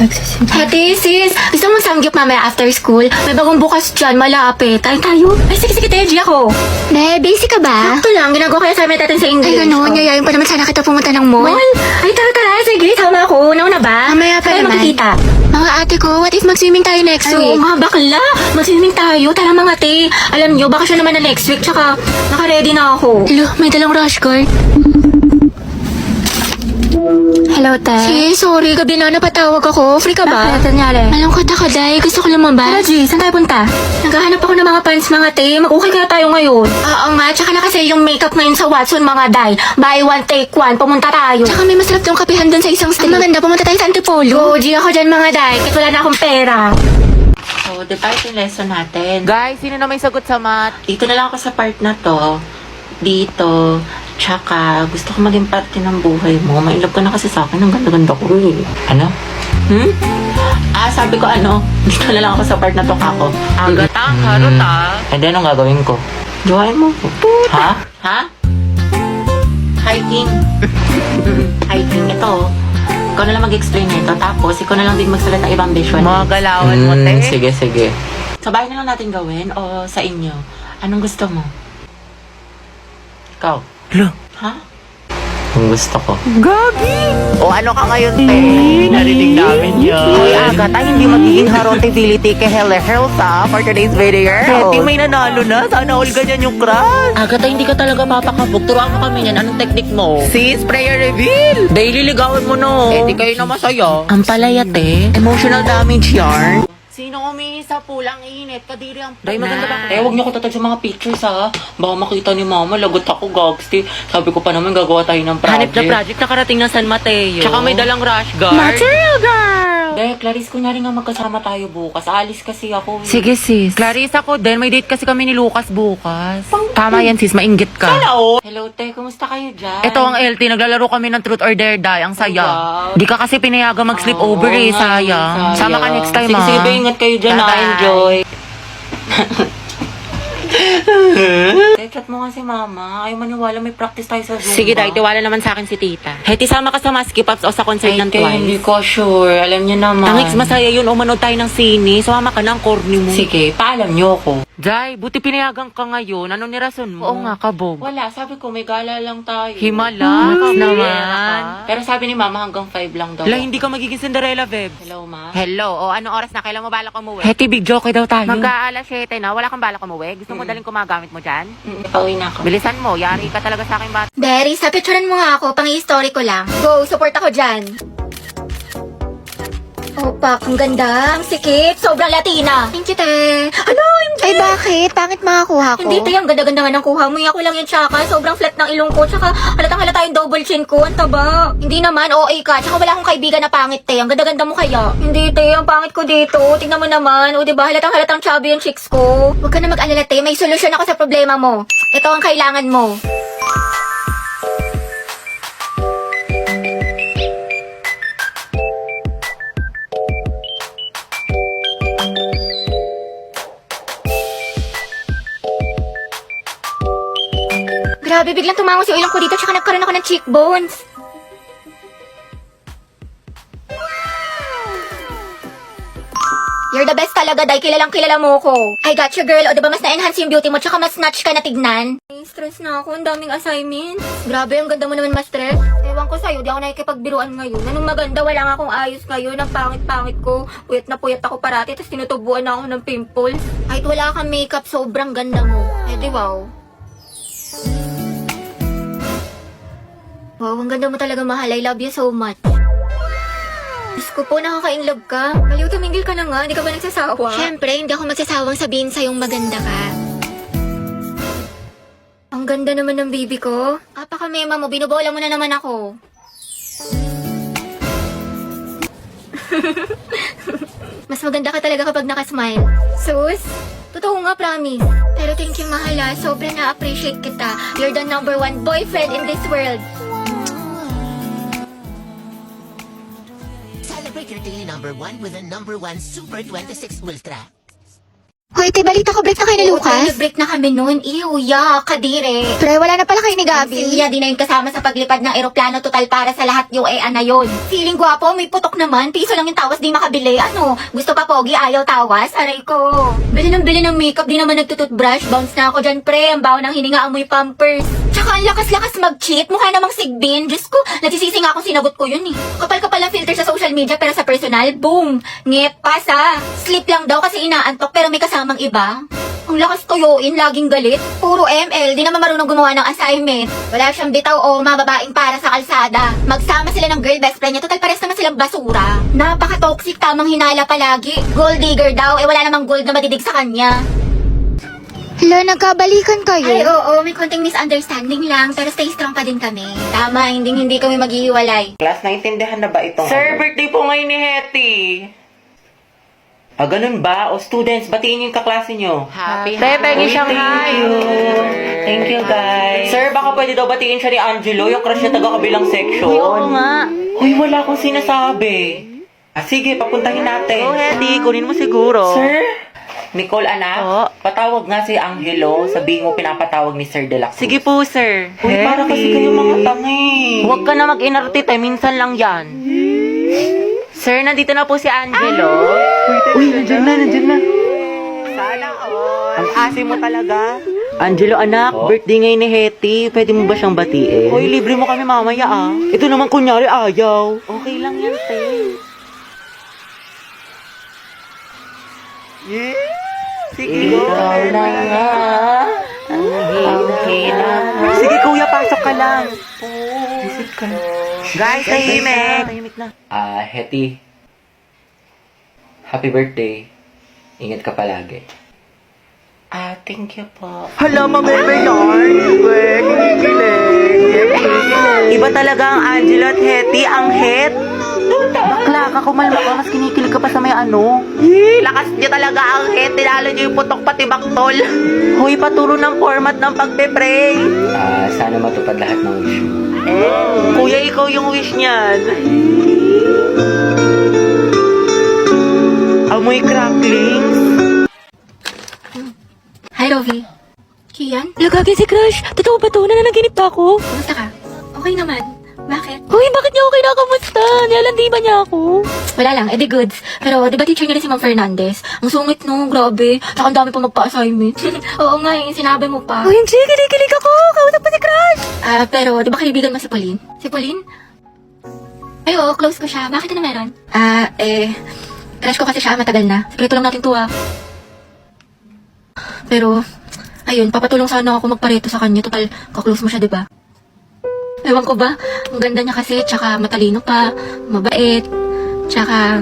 Hati, sis. Gusto mo samgyup mamaya after school? May bagong bukas dyan, malapit. Tayo tayo. Ay, sige, Teji ako. Ne, busy ka ba? Sakto lang, ginagawa ko yung assignment natin sa English. Ay, gano'n. Oh. Yayain pa naman sana kita pumunta ng mall. Mall? Ay, tara. Sige, tama ako. Nauna ba? Mamaya pa Tayo naman. makikita. Mga ate ko, what if mag-swimming tayo next Ay, oo week? nga, bakla. Mag-swimming tayo. Tara mga te. Alam nyo, bakasyon naman na next week. Tsaka, naka-ready na ako. Hello, may dalang rush guard. Hello, te. Sis, sorry, gabi na napatawag ako. Free ka ba? Bakit? Nangyari? Malungkot ako, Day. Gusto ko Tara, lumabas. G. Saan tayo punta? Naghahanap ako ng mga pants, mga te. Mag-ukay kaya tayo ngayon. Oo nga, Tsaka na kasi yung makeup ngayon sa Watson, mga day. Buy one, take one. Pumunta tayo. tsaka may masarap tong kapihan doon sa isang street. Ang maganda, pumunta tayo sa Antipolo. Go, G. Ako dyan, mga day. Kahit wala na akong pera. So, di ba ito yung lesson natin? Guys, sino na may sagot sa math? Dito na lang ako sa part na to. Dito. Tsaka, gusto ko maging parte ng buhay mo. Mailove ka na kasi sa akin. Ang ganda-ganda ko eh. Ano? Sabi ko ano, dito na lang ako sa part na to kako. Agata, karota. And then, anong gagawin ko? Jowain mo ko. Ha? Hiking. Hiking. Ito. Ikaw na lang mag-explain nito. Tapos, ikaw na lang din magsalat ng ibang visual. Mga galawan mo, te. Sige. Sa bahay na lang natin gawin o sa inyo? Anong gusto mo? Ikaw? Ha? Ang gusto ko. Gagi! O ano ka ngayon, te? Narinig namin yun. Hoy, Agata, hindi magiging harontability kay Helsa for today's video. Hetty, may nanalo na. Sana all ganyan yung crush. Agata, hindi ka talaga papakabog. Turuan mo kami yan. Anong technique mo? Sis, prayer reveal. Daily ligawan mo, no? Eh, di kayo na masaya. Ang palayate. Emotional damage yarn. Sino umihi sa pulang init? Kadiri ang Day, maganda ba? Huwag niyo ko tatag sa mga pictures, ha? Baka makita ni mama. Lagot ako, gagsti. Sabi ko pa naman, gagawa tayo ng project. Hanip na project nakarating ng San Mateo. Tsaka may dalang rush guard. Material girl! Dahil, Clarice, kunyari nga magkasama tayo bukas. Alis kasi ako. Sige, sis. Clarissa ko din. May date kasi kami ni Lucas bukas. Tama yan, sis. Mainggit ka. Hello, te. Kumusta kayo dyan? Ito ang LT. Naglalaro kami ng Truth or Dare Die. Ang saya. Wow. Di ka kasi pinayagan mag-sleepover Oo eh. nga, Sayang. Sama ka next time, sige, ha? Sige, ba, ingat kayo dyan, ha? Bye-bye. Enjoy. Chat mo nga si mama. Ayaw maniwala, may practice tayo sa Zumba. Sige, Day. Tiwala naman sa akin si tita. Heti, sama ka sa Maski Pops o sa concert ng Kaya hindi Twice. ko sure. Alam niyo naman. Tangix, masaya yun. O manood tayo ng sine. Sumama ka na ang corny mo. Sige, paalam niyo ako. Day, buti pinayagan ka ngayon. Ano ni rason mo? Oo nga, kabog. Wala, sabi ko may gala lang tayo. Himala naman. Pero sabi ni mama hanggang 5 lang daw. Hala, hindi ka magiging Cinderella, Beb. Hello, ma. Hello, o anong oras na? Kailan mo balak umuwi? Heti, big joke daw tayo. Magka-alas 7 na, wala kang balak umuwi? Gusto mo daling kumagamit mo dyan? Pauwi na ako. Bilisan mo, yari ka talaga sa akin bata. Berry, sa picturean mo nga ako, pang-i-story ko lang. Go, support ako dyan. Opak, ang ganda, ang sikip, sobrang Latina. Thank you, te. Ano, MJ? Ay, bakit? Pangit makakuha ko? Hindi, te, ang ganda-ganda nga ng kuha mo. Ako lang yung tsaka. Sobrang flat ng ilong ko. Tsaka halatang halata yung double chin ko. Ang taba. Hindi naman, OA ka. Tsaka wala akong kaibigan na pangit, te. Ang ganda-ganda mo kaya. Hindi, te. Ang pangit ko dito. Tingnan mo naman. O, diba? Halatang chubby yung chicks ko. Huwag ka na mag-alala, te. May solusyon ako sa problema mo. Ito ang kailangan mo. Grabe, biglang tumangos yung ilong ko dito tsaka nagkaroon ako ng cheekbones. You're the best talaga, Day. Kilalang kilala mo ko. I got you, girl. O, diba mas na-enhance yung beauty mo tsaka mas snatch ka na tignan? Stress na ako. Ang daming assignments. Grabe, ang ganda mo naman, ma-stress. Ewan ko sa'yo, di ako nakikipagbiruan ngayon. Anong maganda, wala nga akong ayos ngayon. Ang pangit-pangit ko. Puyat na puyat ako parati, tapos tinutubuan na ako ng pimples. Kahit wala kang makeup, sobrang ganda mo. Eh di wow. Wow, ang ganda mo talaga, mahal. I love you so much. Diyos ko po, nakaka-inlove ka. Maliw, tumingil ka na nga. Hindi ka ba nagsasawa? Siyempre, hindi ako magsasawang sabihin sa'yong maganda ka. Ang ganda naman ng baby ko. Kapaka-mema mo, binubola mo na naman ako. Mas maganda ka talaga kapag nakasmile. Sus, totoo nga, promise. Pero thank you, mahala. Sobrang na-appreciate kita. You're the number one boyfriend in this world. Celebrate your daily number one with a number one Super 26 Ultra. Hoy, te, balita ko break na kayo ni Lucas. Break na kami noon. Ew, yuck, kadire. Pre, wala na pala kayo ni Gabi. Siya din na yung kasama sa paglipad ng eroplano total para sa lahat yung na yun. Feeling gwapo, may putok naman. Piso lang yung tawas, di makabili. Ano, gusto pa pogi, ayaw tawas? Aray ko. Bili ng makeup, di naman nagtututbrush. Bounce na ako dyan, pre. Ang baho ng hininga, amoy pampers. Tsaka ang lakas-lakas mag-cheat. Mukha namang sigbin. Diyos ko, nagsisisi nga akong sinagot ko yun eh. Kapal-kapal ang filter sa social media pero sa personal, boom! Ngep, pasa. Sleep lang daw kasi inaantok pero may kasamang iba. Ang lakas tuyuin, laging galit. Puro ML, di naman marunong gumawa ng assignment. Wala siyang bitaw o mababaing para sa kalsada. Magsama sila ng girl best friend niya, total pares naman silang basura. Napaka-toxic, tamang hinala palagi. Gold digger daw, wala namang gold na madidig sa kanya. Hala, nagkabalikan kayo. Ay, oo, may konting misunderstanding lang, pero stay strong pa din kami. Tama, hindi kami maghihiwalay. Class, naintindihan na ba itong... Sir, birthday po ngayon ni Hetty. Ah, ganun ba? O students, batiin yung kaklase nyo. Happy, Te, pengi siyang Thank you. Thank you, guys. Sir, baka pwede daw batiin siya ni Angelo, yung crush niya taga-kabilang section. Uy, oo nga. Uy, wala akong sinasabi. Ah, sige, papuntahin natin. Oh, Hetty, kunin mo siguro. Sir? Nicole, anak, Oo. patawag nga si Angelo. Sabihin mo pinapatawag ni Sir De La Cruz. Sige po, sir. Uy, para kasi kayo mga tangi. Huwag ka na mag-inarte, te. Minsan lang yan. Sir, nandito na po si Angelo. Uy, nandiyan na. Sana all. Ang asim mo talaga. Angelo, anak, birthday ngayon ni Hetty. Pwede mo ba siyang batiin? Uy, libre mo kami mamaya ah. Ito naman kunyari ayaw. Okay lang yan, te. Sige, Ikaw na nga ang hina. Sige kuya, pasok ka lang. Guys, tahimik. Tahimik na. Ah, Hetty. Happy birthday. Ingat ka palagi. Ah, thank you po. Hala, mameme yarn. Iba talaga ang Angelo at Hetty, ang het. Bakla ka, kumalma ka, mas kinikilig ka pa sa may ano. Lakas niyo talaga ang het. Tinalo niyo yung putok pati baktol. Hoy, paturo ng format ng pagpe-pray. Ah, sana matupad lahat ng wish mo. Kuya, ikaw yung wish niyan. Amoy cracklings. Hi, Rovi. Kian? Lagagay si Crush. Totoo ba to? Nananaginip ba ako? Kumusta ka? Okay naman. Bakit? Hoy, bakit niya ako kinakamusta? Nilalandi ba niya ako? Wala lang, edi goods. Pero di ba teacher niya rin si Ma'am Fernandez? Ang sungit no, grabe. Tsaka ang dami pa magpa-assignment. Oo nga, yung sinabi mo pa. Hoy, hindi. Kinikilig ako. Kausap pa si Crush. Pero di ba kaibigan mo si Pauline? Si Pauline? Ay, oo, close ko siya. Bakit na meron? Crush ko kasi siya, matagal na. Sikreto lang natin to Pero, ayun, papatulong sana ako magpareto sa kanya. Total, kaklose mo siya, di ba? Ewan ko ba, ang ganda niya kasi, tsaka matalino pa, mabait, tsaka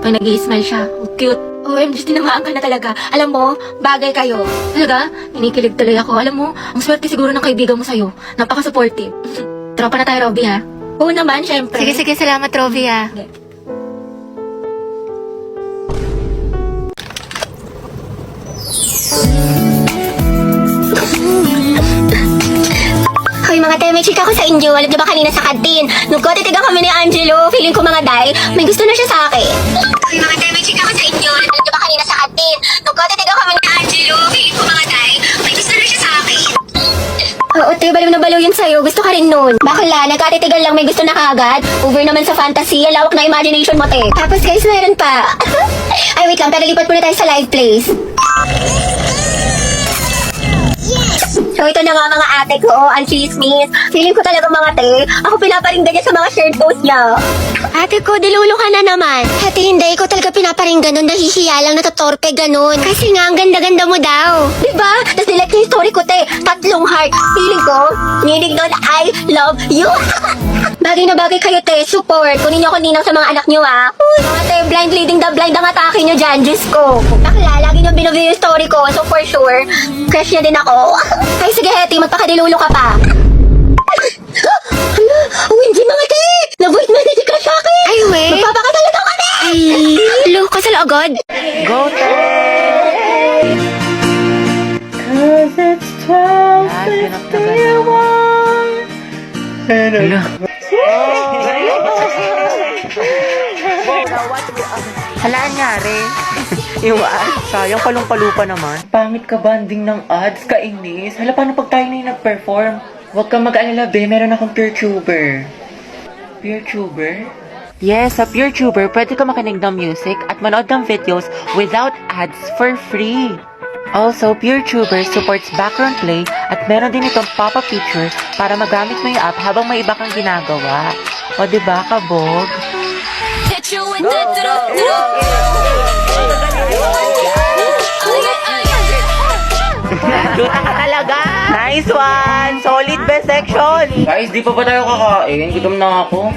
pag nag-i-smile siya, ang cute. OMG, tinamaan ka na talaga. Alam mo, bagay kayo. Talaga, inikilig tuloy ako. Alam mo, ang swerte siguro ng kaibigan mo sa'yo. Napaka-supportive. Tropa na tayo, Robby, ha? Oo naman, syempre. Sige, salamat, Rovi, ah. Hoy mga te, may chika ko sa inyo. Alam niyo ba kanina sa kantin? Nung titigan kami ni Angelo, feeling ko mga day, may gusto na siya sa akin. Hoy mga te, may chika ko sa inyo. Alam niyo ba kanina sa kantin? Nung titigan kami ni Angelo, feeling ko mga day, may gusto na siya sa akin. Oo te, baliw na baliw yun sa'yo. Gusto ka rin nun. Bakla, nagkatitigan lang may gusto na kaagad. Over naman sa fantasy, lawak na imagination mo te. Tapos guys, meron pa. Ay wait lang, pero lipat muna tayo sa live place. So ito na nga mga ate ko, ang chismis. Feeling ko talaga mga te, ako pinaparinggan niya sa mga shared post niya. Ate ko, dilulo ka na naman. Ate, hindi ko talaga pinaparinggan nun, nahihiya lang, natatorpe ganun. Kasi nga, ang ganda-ganda mo daw. Diba? Tapos nilike yung story ko te, 3 heart. Feeling ko, nilig nun, I love you. Bagay na bagay kayo te, support. Kunin niyo ako ninang sa mga anak niyo Mga te, blind leading the blind ang atake niyo dyan, Diyos ko. Bakla, lagi niyo binubili yung story ko, so for sure, crush niya din ako. Ay, sige, Hetty, magpakadilulo ka pa. Hala, OMG mga te! Na-void message ka sa akin! Ay, we. Magpapakasal na kami! Ay, lo, kasal agad. Go, te! Hala, nangyari. Yung ads, sayang palong-palupa naman. Pangit ka banding ng ads, kainis. Hala, paano pag tayo na yung nag-perform? Huwag kang mag-alala, be. Meron akong PeerTuber. PeerTuber? Yes, sa PeerTuber, pwede ka makinig ng music at manood ng videos without ads for free. Also, PeerTuber supports background play at meron din itong pop-up feature para magamit mo yung app habang may iba kang ginagawa. O, diba, kabog? Luta ka talaga! Nice one! Solid best section! Guys, di pa ba tayo kakain? Gutom na ako.